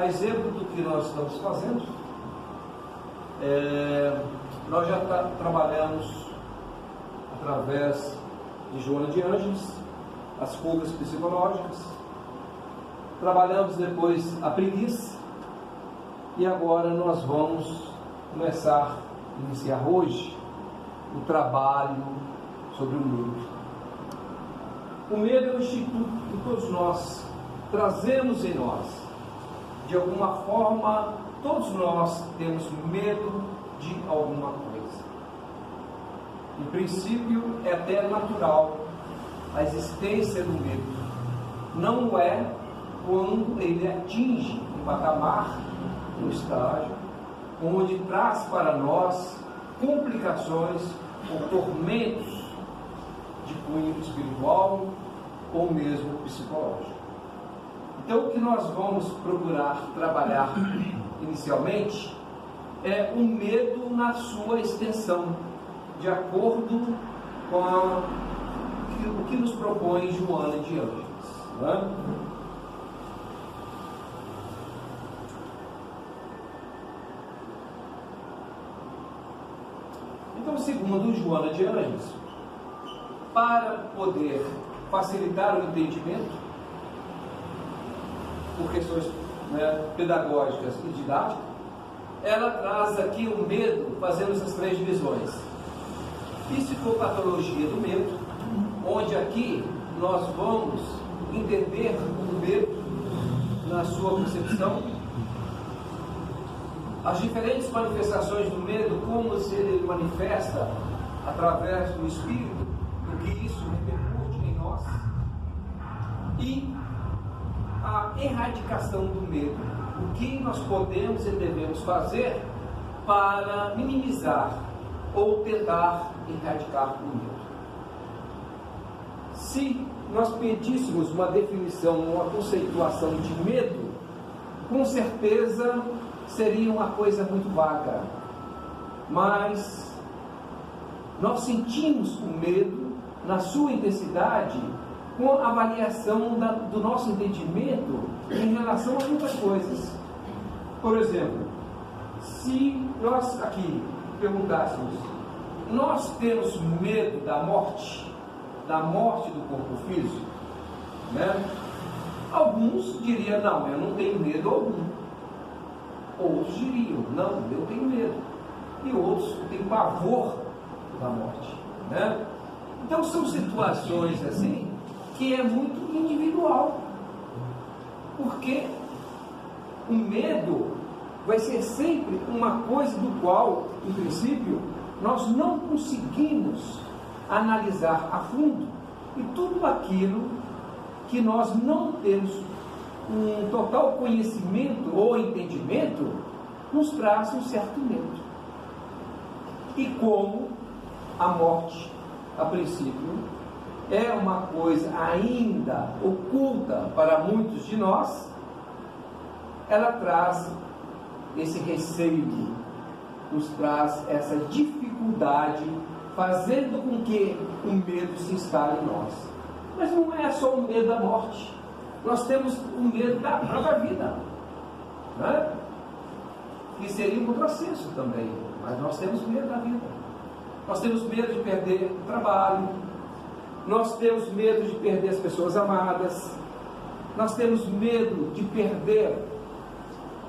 a exemplo do que nós estamos fazendo, nós já trabalhamos através de Joana de Ângeles as fugas psicológicas, trabalhamos depois a preguiça, e agora nós vamos iniciar hoje o trabalho sobre o medo. O medo é um instituto que todos nós trazemos em nós. De alguma forma, todos nós temos medo de alguma coisa. Em princípio, é até natural a existência do medo. Não é quando ele atinge um patamar, um estágio, onde traz para nós complicações ou tormentos de cunho espiritual ou mesmo psicológico. Então, o que nós vamos procurar trabalhar inicialmente é o medo na sua extensão, de acordo com o que nos propõe Joana de Ângeles, não é? Então, segundo Joana de Ângeles, para poder facilitar o entendimento, por questões pedagógicas e didáticas, ela traz aqui o medo, fazendo essas três divisões: psicopatologia do medo, onde aqui nós vamos entender o medo na sua concepção, as diferentes manifestações do medo, como se ele manifesta através do espírito, o que isso repercute em nós, e a erradicação do medo, o que nós podemos e devemos fazer para minimizar ou tentar erradicar o medo. Se nós pedíssemos uma definição, uma conceituação de medo, com certeza seria uma coisa muito vaga, mas nós sentimos o medo na sua intensidade com a avaliação do nosso entendimento em relação a muitas coisas. Por exemplo, se nós aqui perguntássemos: nós temos medo da morte do corpo físico, né? Alguns diriam: não, eu não tenho medo algum. Outros diriam: não, eu tenho medo. E outros têm pavor da morte, né? Então são situações assim que é muito individual, porque o medo vai ser sempre uma coisa do qual, em princípio, nós não conseguimos analisar a fundo, e tudo aquilo que nós não temos um total conhecimento ou entendimento nos traz um certo medo. E como a morte, a princípio, é uma coisa ainda oculta para muitos de nós, ela traz esse receio, nos traz essa dificuldade, fazendo com que o medo se instale em nós. Mas não é só o medo da morte, nós temos o medo da própria vida, né? Que seria um contrassenso também, mas nós temos medo da vida. Nós temos medo de perder o trabalho, nós temos medo de perder as pessoas amadas, nós temos medo de perder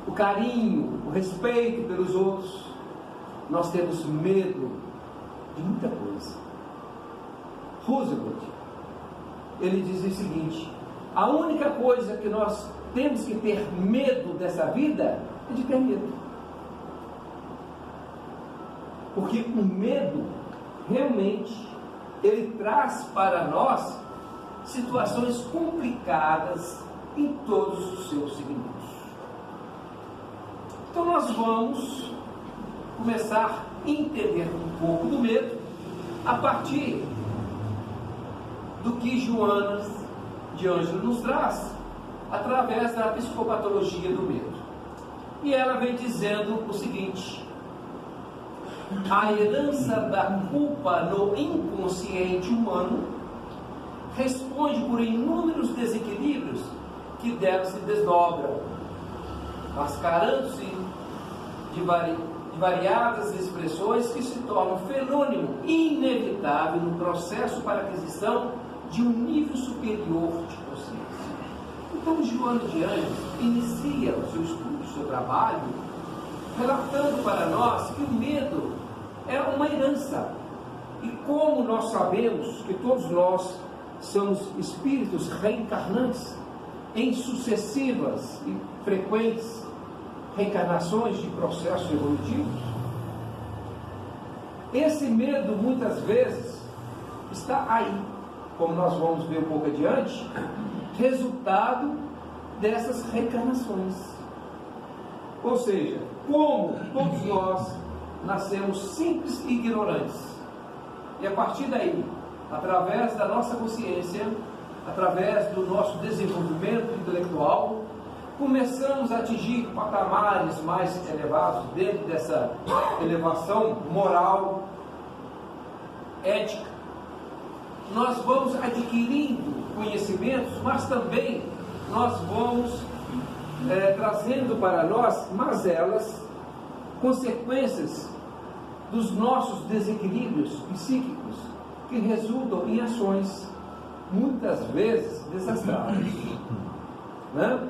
o carinho, o respeito pelos outros, nós temos medo de muita coisa. Roosevelt, ele diz o seguinte: a única coisa que nós temos que ter medo dessa vida é de ter medo. Porque o medo, realmente, ele traz para nós situações complicadas em todos os seus segmentos. Então nós vamos começar a entender um pouco do medo a partir do que Joana de Ângeles nos traz através da psicopatologia do medo. E ela vem dizendo o seguinte: a herança da culpa no inconsciente humano responde por inúmeros desequilíbrios que dela se desdobram. mascarando-se de variadas expressões que se tornam fenômeno inevitável no processo para a aquisição de um nível superior de consciência. Então, Joana de Ângeles inicia o seu estudo, o seu trabalho, relatando para nós que o medo é uma herança. E como nós sabemos que todos nós somos espíritos reencarnantes em sucessivas e frequentes reencarnações de processos evolutivos, esse medo muitas vezes está aí, como nós vamos ver um pouco adiante, resultado dessas reencarnações. Ou seja, como todos nós nascemos simples e ignorantes, e a partir daí, através da nossa consciência, através do nosso desenvolvimento intelectual, começamos a atingir patamares mais elevados dentro dessa elevação moral, ética. Nós vamos adquirindo conhecimentos, mas também nós vamos trazendo para nós mazelas, consequências dos nossos desequilíbrios psíquicos, que resultam em ações muitas vezes desastradas, né?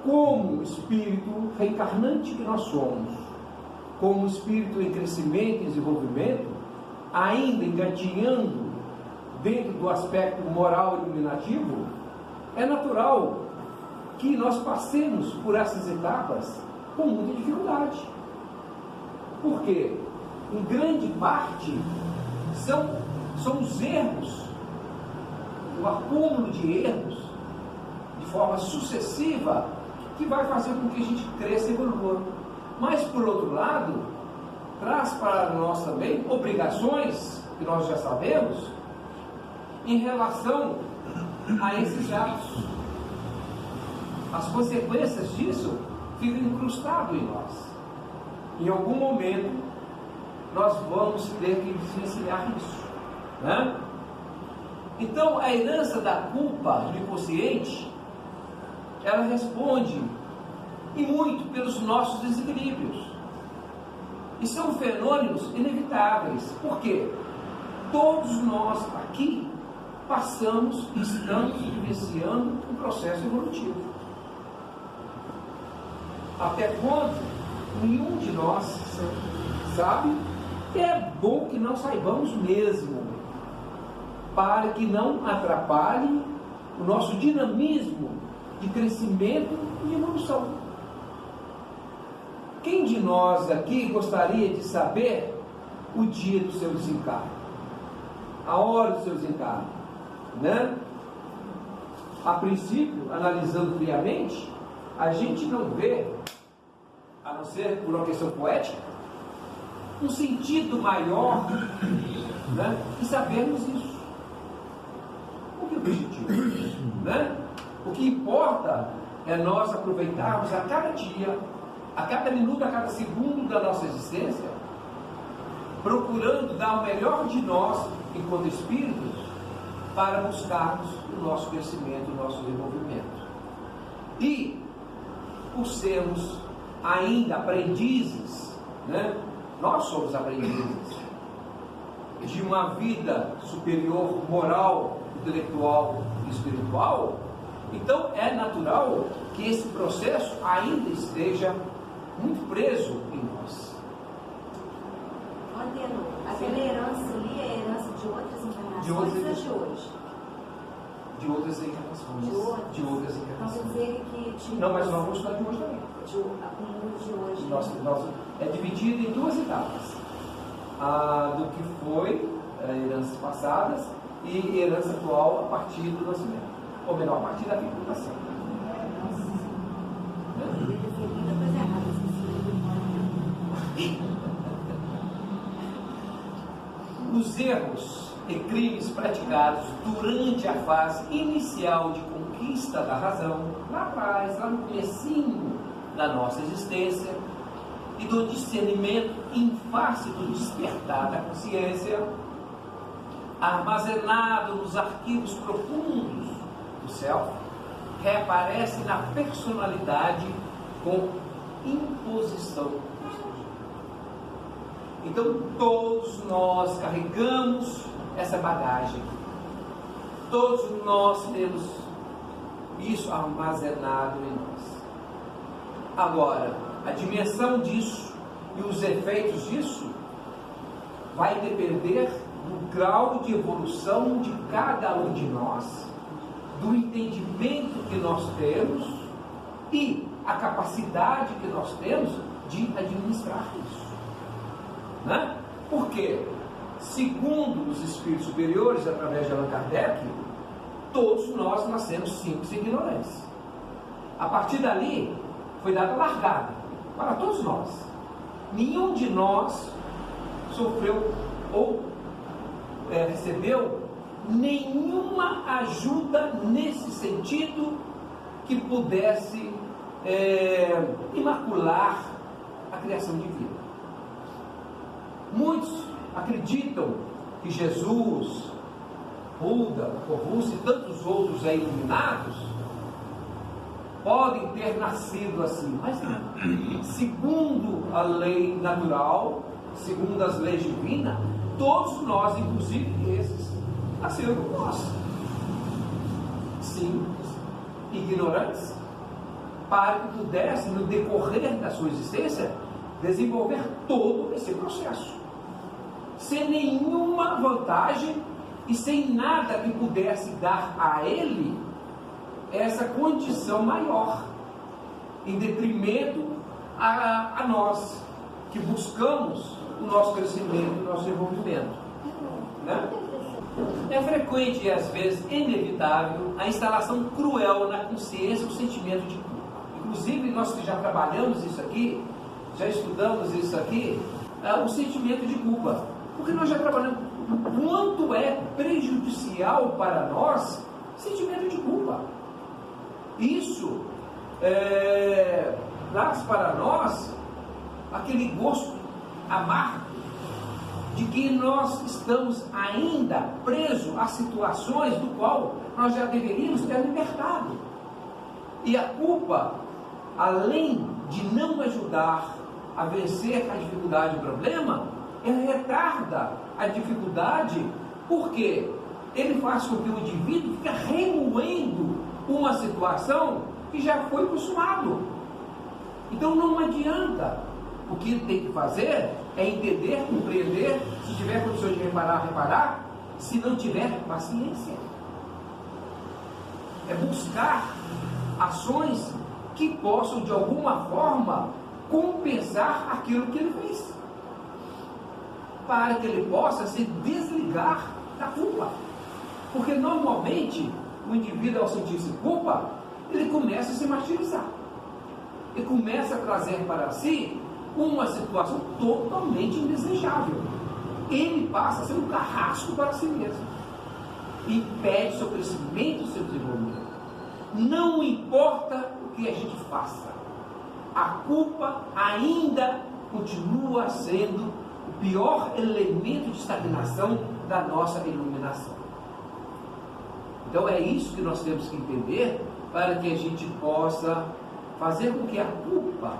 Como espírito reencarnante que nós somos, como espírito em crescimento e desenvolvimento, ainda engatinhando dentro do aspecto moral e iluminativo, é natural que nós passemos por essas etapas com muita dificuldade. Por quê? Em grande parte são os erros, o acúmulo de erros de forma sucessiva que vai fazer com que a gente cresça e evolua. Mas, por outro lado, traz para nós também obrigações que nós já sabemos em relação a esses atos. As consequências disso ficam incrustadas em nós. Em algum momento nós vamos ter que desvencilhar isso, né? Então, a herança da culpa do inconsciente, ela responde e muito pelos nossos desequilíbrios, e são fenômenos inevitáveis. Por quê? Todos nós aqui passamos e estamos vivenciando um processo evolutivo. Até quando nenhum de nós sabe, é bom que não saibamos mesmo, para que não atrapalhe o nosso dinamismo de crescimento e de evolução. Quem de nós aqui gostaria de saber o dia do seu desencarne, a hora do seu desencarne, né? A princípio, analisando friamente, a gente não vê, a não ser por uma questão poética, um sentido maior, né, em sabermos isso. O que é objetivo, né? O que importa é nós aproveitarmos a cada dia, a cada minuto, a cada segundo da nossa existência, procurando dar o melhor de nós enquanto espíritos, para buscarmos o nosso crescimento, o nosso desenvolvimento. E, por sermos ainda aprendizes, né? Nós somos aprendizes de uma vida superior, moral, intelectual e espiritual. Então é natural que esse processo ainda esteja muito preso em nós. Anteno, aquela herança ali é a herança de outras encarnações ou de hoje? De outras encarnações. De outras encarnações. Então quer dizer que... Não, mas nós vamos estudar de hoje também. De hoje. É dividido em duas etapas. A do que foi heranças passadas e herança atual a partir do nascimento. Ou melhor, a partir da fecundação. Os erros e crimes praticados durante a fase inicial de conquista da razão, lá atrás, lá no comecinho da nossa existência, e do discernimento em face do despertar da consciência, armazenado nos arquivos profundos do self, reaparece na personalidade com imposição. Então todos nós carregamos essa bagagem. Todos nós temos isso armazenado em nós. Agora, a dimensão disso e os efeitos disso vai depender do grau de evolução de cada um de nós, do entendimento que nós temos e a capacidade que nós temos de administrar isso. Né? Porque, segundo os espíritos superiores, através de Allan Kardec, todos nós nascemos simples e ignorantes. A partir dali, foi dada largada para todos nós. Nenhum de nós sofreu ou recebeu nenhuma ajuda nesse sentido que pudesse imacular a criação de vida. Muitos acreditam que Jesus, Buda, Confúcio e tantos outros aí iluminados podem ter nascido assim, mas não. Segundo a lei natural, segundo as leis divinas, todos nós, inclusive esses, nasceram como nós. Simples, ignorantes, para que pudessem, no decorrer da sua existência, desenvolver todo esse processo, sem nenhuma vantagem e sem nada que pudesse dar a ele essa condição maior, em detrimento a nós, que buscamos o nosso crescimento, o nosso desenvolvimento. Né? É frequente e às vezes inevitável a instalação cruel na consciência do sentimento de culpa. Inclusive, nós que já trabalhamos isso aqui, já estudamos isso aqui, o sentimento de culpa. Porque nós já trabalhamos quanto é prejudicial para nós o sentimento de culpa. Isso traz para nós aquele gosto amargo de que nós estamos ainda presos a situações do qual nós já deveríamos ter libertado. E a culpa, além de não ajudar a vencer a dificuldade do problema, ela retarda a dificuldade, porque ele faz com que o indivíduo fique remoendo uma situação que já foi consumado. Então não adianta. O que ele tem que fazer é entender, compreender, se tiver condições de reparar, se não tiver, paciência. É buscar ações que possam de alguma forma compensar aquilo que ele fez, para que ele possa se desligar da culpa. Porque normalmente o indivíduo, ao sentir-se culpa, ele começa a se martirizar, ele começa a trazer para si uma situação totalmente indesejável. Ele passa a ser um carrasco para si mesmo, impede seu crescimento e seu desenvolvimento. Não importa o que a gente faça, a culpa ainda continua sendo o pior elemento de estagnação da nossa iluminação. Então é isso que nós temos que entender, para que a gente possa fazer com que a culpa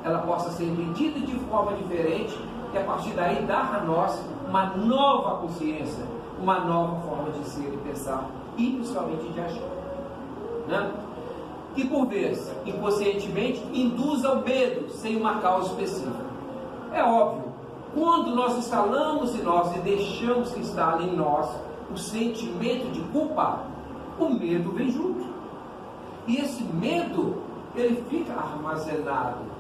ela possa ser medida de forma diferente, e a partir daí dar a nós uma nova consciência, uma nova forma de ser e pensar, e principalmente de agir. Né? Que por vezes, inconscientemente, induz ao medo sem uma causa específica. É óbvio, quando nós instalamos em nós e deixamos que instale em nós o sentimento de culpa, o medo vem junto. E esse medo, ele fica armazenado.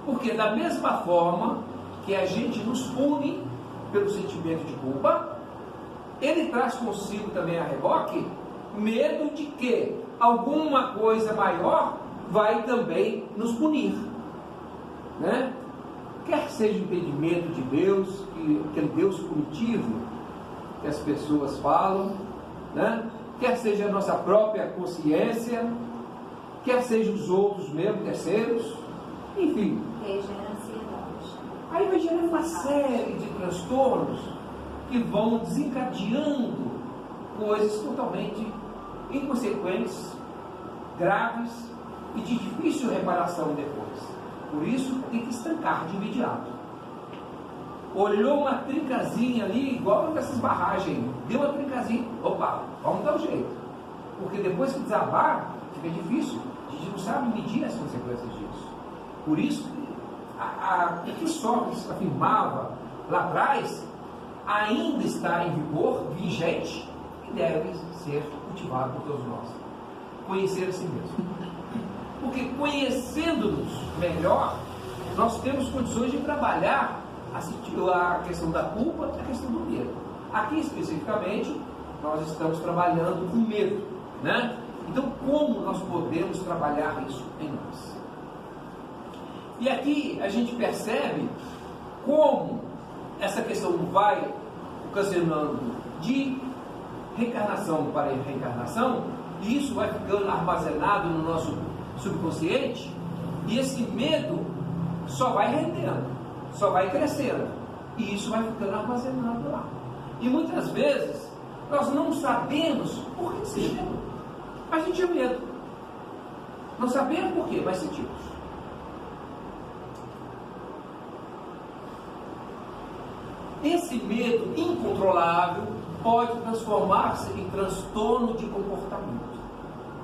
Porque da mesma forma que a gente nos pune pelo sentimento de culpa, ele traz consigo também a reboque medo de que alguma coisa maior vai também nos punir, né? Quer seja o impedimento de Deus, aquele Deus punitivo que as pessoas falam, né? Quer seja a nossa própria consciência, quer seja os outros mesmo, terceiros, enfim. Gera ansiedade. Aí vai gerando uma série de transtornos que vão desencadeando coisas totalmente inconsequentes graves e de difícil reparação depois. Por isso, tem que estancar de imediato. Olhou uma trincazinha ali, igual nessas barragens, deu uma trincazinha, opa, vamos dar um jeito. Porque depois que desabar, fica difícil. A gente não sabe medir as consequências disso. Por isso, o que Sócrates afirmava lá atrás ainda está em vigor, vigente, e deve ser cultivado por todos nós. Conhecer a si mesmo. Porque conhecendo-nos melhor, nós temos condições de trabalhar a questão da culpa e a questão do medo. Aqui especificamente, nós estamos trabalhando com medo, né? Então, como nós podemos trabalhar isso em nós? E aqui a gente percebe como essa questão vai ocasionando de reencarnação para reencarnação, e isso vai ficando armazenado no nosso subconsciente, e esse medo só vai rendendo, só vai crescendo, e isso vai ficando armazenado lá. E muitas vezes nós não sabemos por que esse medo. A gente tinha medo, não sabemos por quê, mas sentimos. Esse medo incontrolável pode transformar-se em transtorno de comportamento.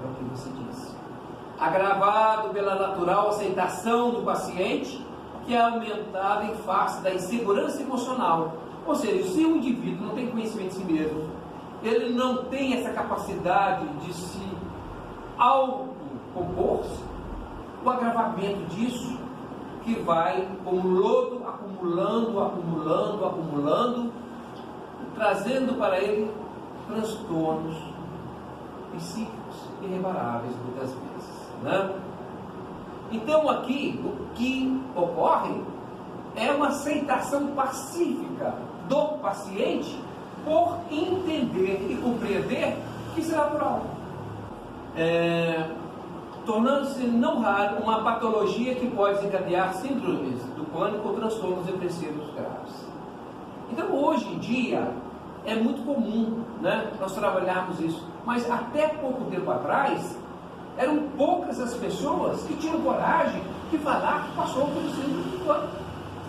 É o que você disse. Agravado pela natural aceitação do paciente, que é aumentada em face da insegurança emocional. Ou seja, se o indivíduo não tem conhecimento de si mesmo, ele não tem essa capacidade de se autocompor-se, o agravamento disso, que vai como lodo acumulando, trazendo para ele transtornos psíquicos irreparáveis muitas vezes, né? Então aqui o que ocorre é uma aceitação pacífica do paciente por entender e compreender que isso é natural, tornando-se não raro uma patologia que pode desencadear síndromes do pânico ou transtornos depressivos graves. Então hoje em dia é muito comum, né, nós trabalharmos isso, mas até pouco tempo atrás eram poucas as pessoas que tinham coragem de falar que passou por síndrome do pânico,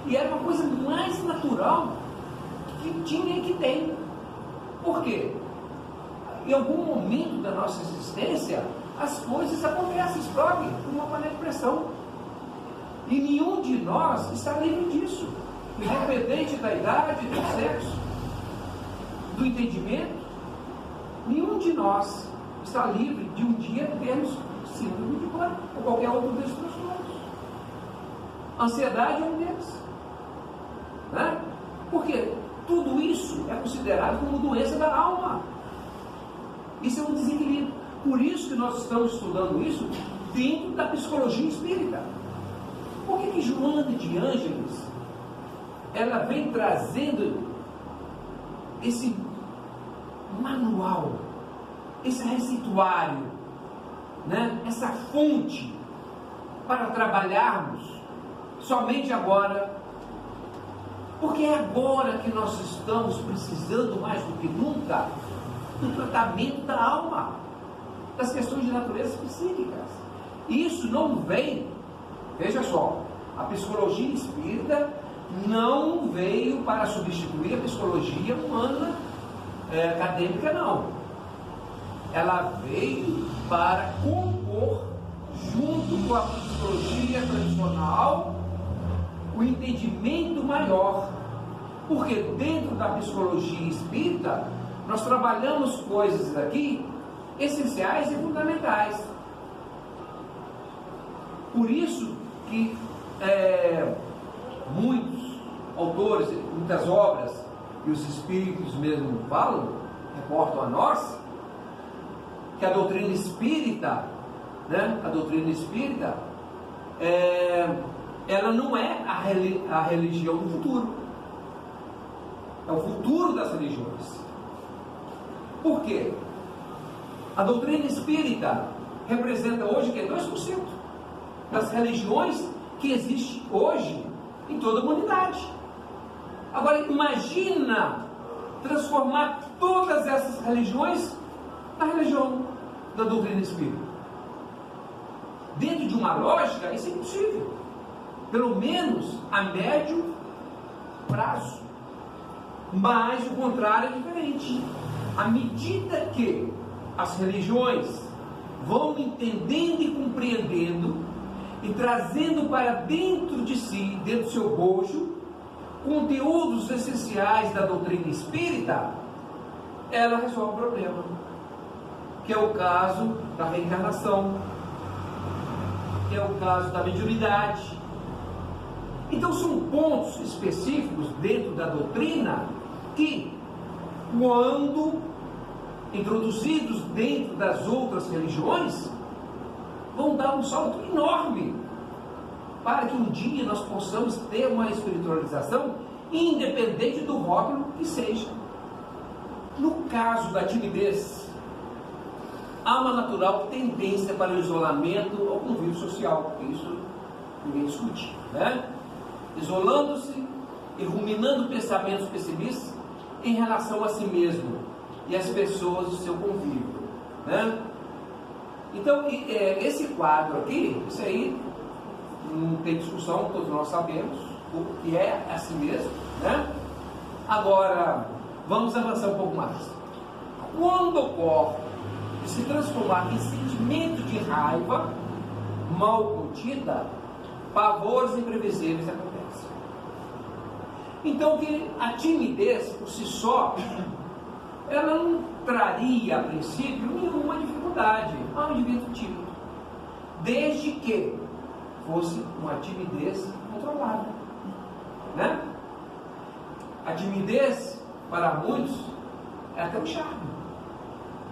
e era uma coisa mais natural que tinha e que tem. Por quê? Em algum momento da nossa existência as coisas acontecem, explodem como uma panela de pressão, e nenhum de nós está livre disso, independente da idade, do sexo, do entendimento. Nenhum de nós está livre de um dia termos síndrome de pânico ou qualquer outro desses transtornos. Ansiedade é um deles, né? Porque tudo isso é considerado como doença da alma. Isso é um desequilíbrio. Por isso que nós estamos estudando isso dentro da psicologia espírita. Por que Joana de Ângeles ela vem trazendo esse manual, esse receituário, né? Essa fonte para trabalharmos somente agora? Porque é agora que nós estamos precisando mais do que nunca do tratamento da alma, das questões de natureza psíquicas. Isso não vem, veja só, a psicologia espírita não veio para substituir a psicologia humana acadêmica, não. Ela veio para compor, junto com a psicologia tradicional, o entendimento maior. Porque dentro da psicologia espírita nós trabalhamos coisas aqui essenciais e fundamentais. Por isso que muitos autores, muitas obras, e os espíritos mesmo falam, reportam a nós, que a doutrina espírita, né, ela não é a religião do futuro, é o futuro das religiões. Por quê? A doutrina espírita representa hoje que 2% das religiões que existem hoje em toda a humanidade. Agora imagina transformar todas essas religiões na religião da doutrina espírita. uma lógica, isso é impossível. Pelo menos a médio prazo. Mas o contrário é diferente. À medida que as religiões vão entendendo e compreendendo e trazendo para dentro de si, dentro do seu bojo, conteúdos essenciais da doutrina espírita, ela resolve o problema, que é o caso da reencarnação, que é o caso da mediunidade. Então são pontos específicos dentro da doutrina que, quando introduzidos dentro das outras religiões, vão dar um salto enorme para que um dia nós possamos ter uma espiritualização independente do rótulo que seja. No caso da timidez, há uma natural tendência para o isolamento ou convívio social, isso ninguém discute, né? Isolando-se e ruminando pensamentos pessimistas em relação a si mesmo e às pessoas do seu convívio, né? Então, esse quadro aqui, isso aí não tem discussão, todos nós sabemos o que é assim mesmo, né? Agora, vamos avançar um pouco mais. Quando ocorre de se transformar em sentimento de raiva mal contida, pavores imprevisíveis acontecem. Então, que a timidez por si só, ela não traria a princípio nenhuma dificuldade ao indivíduo tímido, desde que fosse uma timidez controlada, né? A timidez, para muitos, é até um charme,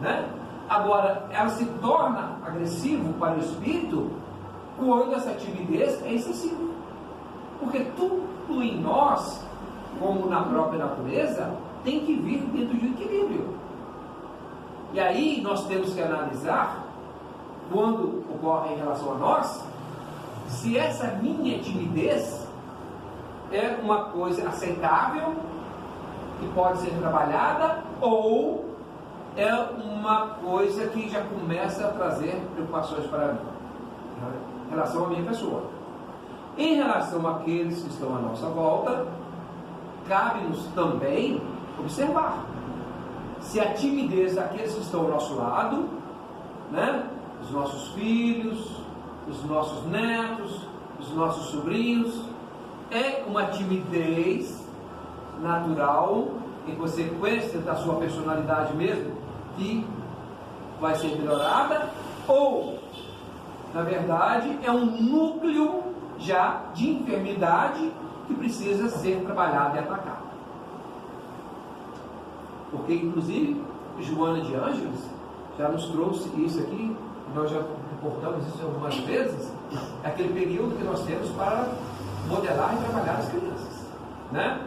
né? Agora, ela se torna agressiva para o espírito quando essa timidez é excessiva, porque tudo em nós, como na própria natureza, tem que vir dentro de um equilíbrio. E aí nós temos que analisar, quando ocorre em relação a nós, se essa minha timidez é uma coisa aceitável, que pode ser trabalhada, ou é uma coisa que já começa a trazer preocupações para mim, em relação à minha pessoa. Em relação àqueles que estão à nossa volta, cabe-nos também observar se a timidez daqueles que estão ao nosso lado, né, os nossos filhos, os nossos netos, os nossos sobrinhos, é uma timidez natural, em consequência da sua personalidade mesmo, que vai ser melhorada, ou, na verdade, é um núcleo já de enfermidade que precisa ser trabalhado e atacado. Porque, inclusive, Joana de Ângeles já nos trouxe isso aqui, nós já reportamos isso algumas vezes, aquele período que nós temos para modelar e trabalhar as crianças, né?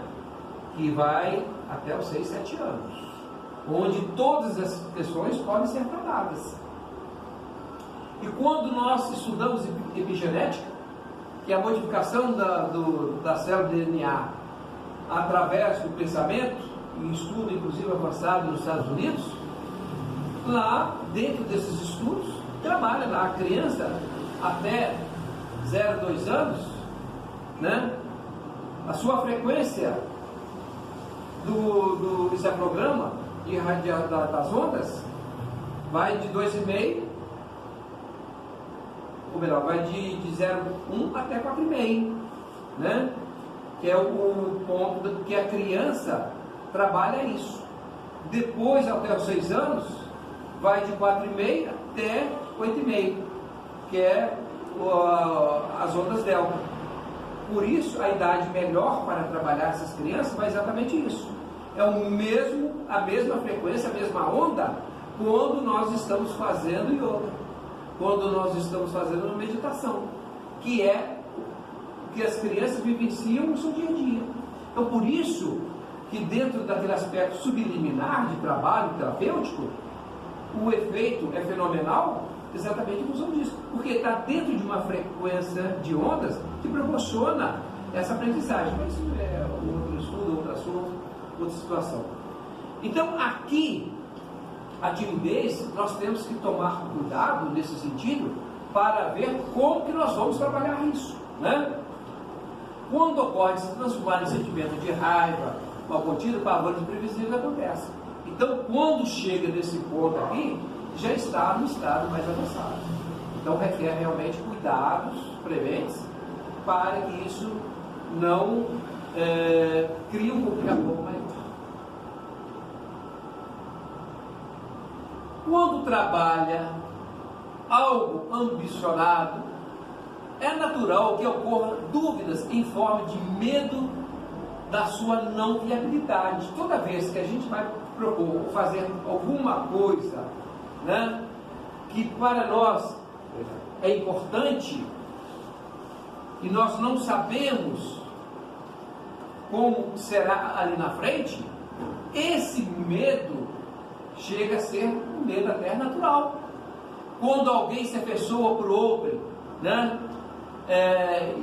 Que vai até os 6, 7 anos, onde todas as questões podem ser tratadas. E quando nós estudamos epigenética, que é a modificação da célula de DNA através do pensamento, em estudo inclusive avançado nos Estados Unidos, lá dentro desses estudos, trabalha lá a criança até 0 a 2 anos, né? A sua frequência do encefalograma das ondas vai de 2,5, ou melhor, vai de 0,1 até 4,5, né? Que é o ponto que a criança trabalha isso. Depois, até os 6 anos, vai de 4,5 até 8,5, que é as ondas delta. Por isso, a idade melhor para trabalhar essas crianças vai exatamente isso. É a mesma frequência, a mesma onda, quando nós estamos fazendo yoga, quando nós estamos fazendo uma meditação, que é o que as crianças vivenciam no seu dia a dia. Então, por isso que dentro daquele aspecto subliminar de trabalho terapêutico, o efeito é fenomenal exatamente em função disso, porque está dentro de uma frequência de ondas que proporciona essa aprendizagem. Mas isso é outro estudo, outro assunto, outra situação. Então, aqui, a timidez, nós temos que tomar cuidado nesse sentido, para ver como que nós vamos trabalhar isso, né? Quando ocorre se transformar em sentimento de raiva, mal contido, pavor imprevisível, acontece. Então, quando chega nesse ponto aqui, já está no estado mais avançado. Então, requer realmente cuidados preventes para que isso não crie um complicador maior. Quando trabalha algo ambicionado, é natural que ocorram dúvidas em forma de medo da sua não viabilidade. Toda vez que a gente vai propor fazer alguma coisa, né, que para nós é importante e nós não sabemos como será ali na frente, esse medo chega a ser um medo até natural. Quando alguém se afeiçoa por outro, né,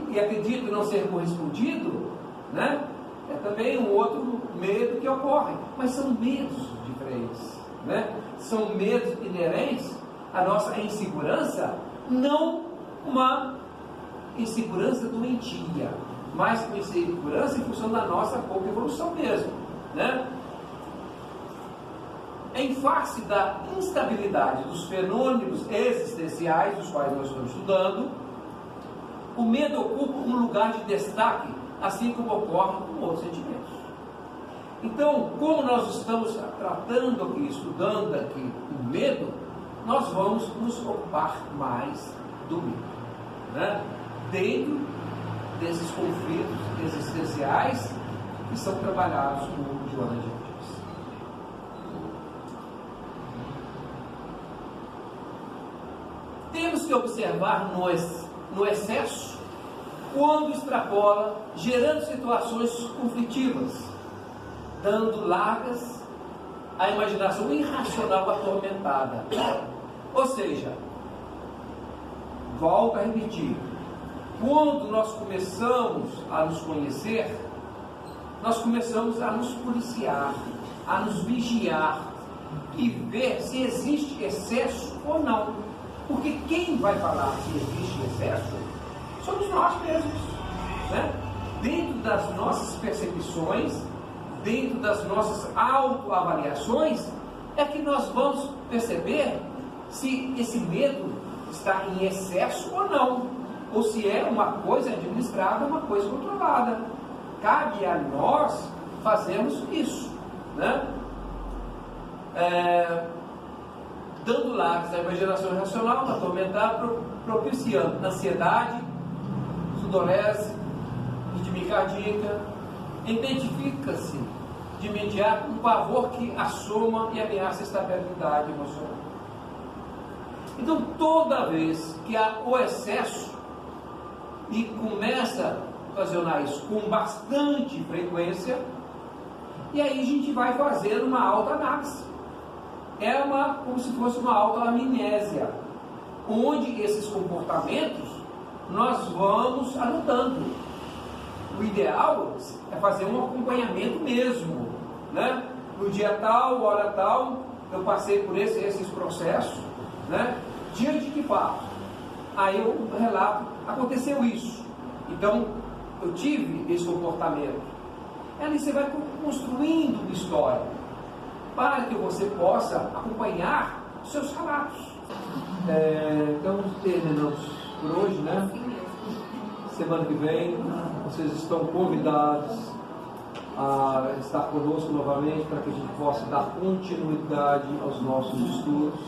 e acredita não ser correspondido, né, é também um outro medo que ocorre, mas são medos diferentes, né? São medos inerentes à nossa insegurança, não uma insegurança doentia, mas uma insegurança em função da nossa pouca evolução mesmo, né? Em face da instabilidade dos fenômenos existenciais, dos quais nós estamos estudando, o medo ocupa um lugar de destaque, assim como ocorre com outros sentimentos. Então, como nós estamos tratando aqui, estudando aqui o medo, nós vamos nos ocupar mais do medo, né? Dentro desses conflitos existenciais que são trabalhados por Joana de Ângeles. Temos que observar no excesso quando extrapola, gerando situações conflitivas, dando largas à imaginação irracional atormentada. Ou seja, volto a repetir, quando nós começamos a nos conhecer, nós começamos a nos policiar, a nos vigiar e ver se existe excesso ou não. Porque quem vai falar se existe excesso somos nós mesmos, né? Dentro das nossas percepções, dentro das nossas autoavaliações, é que nós vamos perceber se esse medo está em excesso ou não, ou se é uma coisa administrada, uma coisa controlada. Cabe a nós fazermos isso, né? Dando largas à imaginação irracional, atormentada, propiciando ansiedade, sudorese, ritmo cardíaca. Identifica-se de imediato um pavor que assoma e ameaça a estabilidade emocional. Então, toda vez que há o excesso e começa a ocasionar isso com bastante frequência, e aí a gente vai fazer uma autoanálise. É como se fosse uma autoamnésia, onde esses comportamentos nós vamos anotando. O ideal é fazer um acompanhamento mesmo, né? No dia tal, hora tal, eu passei por esses processos, né? Diante de que fato? Aí eu relato, aconteceu isso, então eu tive esse comportamento. Ali você vai construindo uma história, para que você possa acompanhar os seus relatos. Então terminamos por hoje, né? Semana que vem vocês estão convidados a estar conosco novamente para que a gente possa dar continuidade aos nossos estudos.